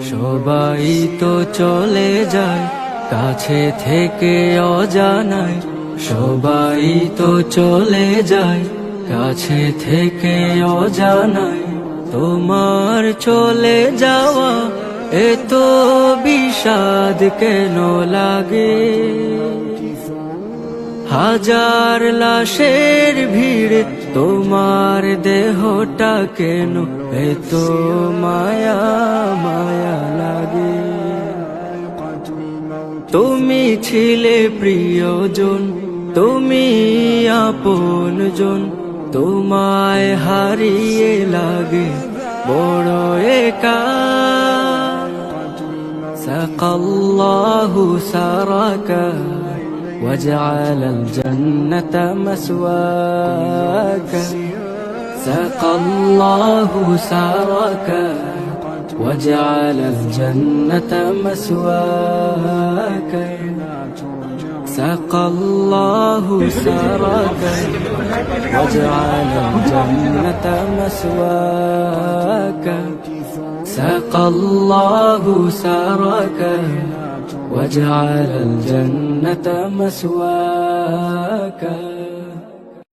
সবাই তো চলে যায় কাছে থেকে অজানায়, সবাই তো চলে যায় কাছে থেকে অজানায়। তোমার চলে যাওয়া এত বিষাদ কেন লাগে? হাজার লাশের ভিড়ে তোমার দেহটা কেন এত মায়া মায়া লাগে? তুমি ছিলে প্রিয়জন, তুমি আপনজন, তোমায় হারিয়ে লাগে বড় একা। সাকাল্লাহু সারাকা وجعل الجنة مسواك، سقى الله سارك وجعل الجنة مسواك، سقى الله سارك وجعل الجنة مسواك، سقى الله سارك وجعل الجنة مسواك.